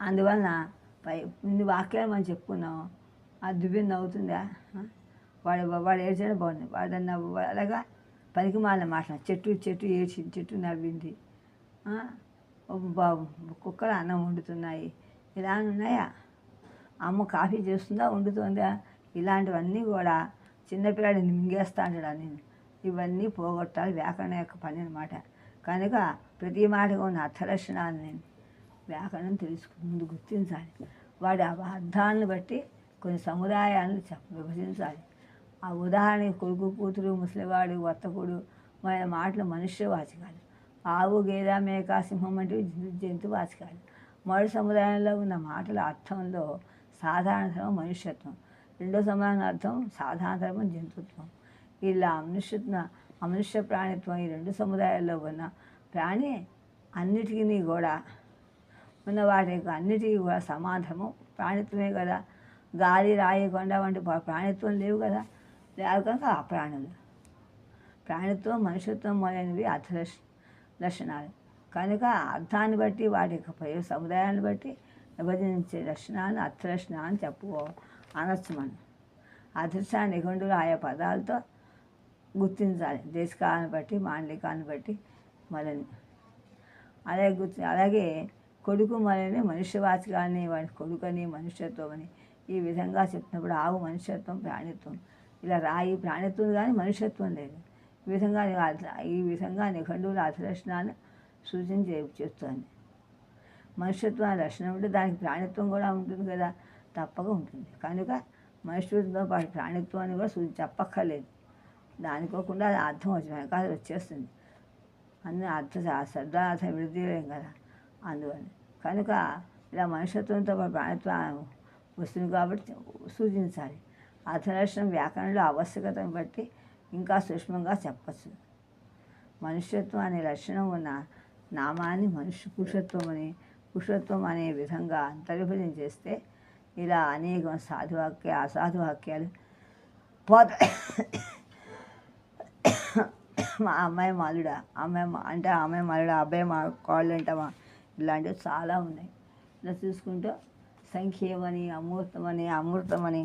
అందువలన ఇన్ని వాక్యాలు మనం చెప్పుకున్నాం. ఆ దువ్వెన నవ్వుతుందా? వాడు వాడు ఏడ్చడం బాగుంది. వాడన్నా అలాగా పనికి మాలిన మాట. చెట్టు ఏడ్చింది, చెట్టు నవ్వింది. కుక్కలు అన్నం వండుతున్నాయి. ఇలా ఉన్నాయా? అమ్మ కాఫీ చేస్తుందా, వండుతుందా? ఇలాంటివన్నీ కూడా చిన్నపిల్లాడిని మింగేస్తా అంటాడు. నేను ఇవన్నీ పోగొట్టాలి, వ్యాకరణ యొక్క పని అనమాట. కనుక ప్రతి మాటగా ఉన్న అర్థలక్షణాలు నేను వ్యాకరణం ముందు గుర్తించాలి. వాడి అర్థాలను బట్టి కొన్ని సముదాయాలను విభజించాలి. ఆ ఉదాహరణకి కొడుకు, కూతురు, ముసలివాడు, వర్తకుడు మన మాటలు మనుష్యవాచకాలు. ఆవు, గేద, మేక, సింహం వంటివి జంతువాచకాలు. మొదటి సముదాయంలో ఉన్న మాటల అర్థంలో సాధారణ ధర్మం మనుష్యత్వం, రెండో సమాన అర్థం సాధారణ ధర్మం జంతుత్వం. ఇలా అమనుష్య ప్రాణిత్వం ఈ రెండు సముదాయాల్లో ఉన్న ప్రాణి అన్నిటికీ కూడా ఉన్న వాటి అన్నిటికీ కూడా సమాధము ప్రాణిత్వమే కదా. గాలి, రాయి, కొండ వంటి ప్రాణిత్వం లేవు కదా. లేవు కనుక ఆ ప్రాణిత్వం, మనుష్యత్వం మొదలైనవి అర్థ లక్షణాలు. కనుక అర్థాన్ని బట్టి వాటి యొక్క సముదాయాన్ని బట్టి విభజించే లక్షణాలను అర్థలక్షణాలు అని అనొచ్చు మనం. అదృష్టాన్ని నిఘంటువులు ఆయా పదాలతో గుర్తించాలి. దేశకాలను బట్టి, మాండలికాన్ని బట్టి మొదలని అలాగే కొడుకు మొదలని మనుష్యవాచకాన్ని వాడి కొడుకని, మనుష్యత్వం అని ఈ విధంగా చెప్పినప్పుడు ఆవు మనుష్యత్వం, ప్రాణిత్వం. ఇలా రాయి ప్రాణిత్వం కానీ మనుష్యత్వం లేదు. ఈ విధంగా నిఘంటువుల అర్థలక్షణాన్ని చేస్తుంది. మనుష్యత్వం లక్షణం ఉంటే దానికి ప్రాణిత్వం కూడా ఉంటుంది కదా, తప్పక ఉంటుంది. కనుక మనుష్యత్వంతో పాటు ప్రాణిత్వాన్ని కూడా చెప్పక్కర్లేదు. దానికోకుండా అది అర్థం వెనకాల వచ్చేస్తుంది. అన్నీ శబ్దార్థం విడదీయలేం కదా. అందువల్ల కనుక ఇలా మనుష్యత్వంతో పాటు ప్రాణిత్వం వస్తుంది కాబట్టి సూచించాలి. అర్థలక్షణం వ్యాకరణంలో ఆవశ్యకతను బట్టి ఇంకా సూక్ష్మంగా చెప్పచ్చు. మనుష్యత్వం అనే లక్షణం ఉన్న నామాన్ని పురుషత్వం అనే విధంగా అంతర్విభజన చేస్తే ఇలా అనేక అసాధువాక్యాలు పోతాయి. మా అమ్మాయి మాలుడా, అమ్మాయి మాలుడా, అబ్బాయి మా కాళ్ళు అంటామా, ఇలాంటివి చాలా ఉన్నాయి. ఇలా చూసుకుంటూ సంఖ్యమని, అమూర్తమని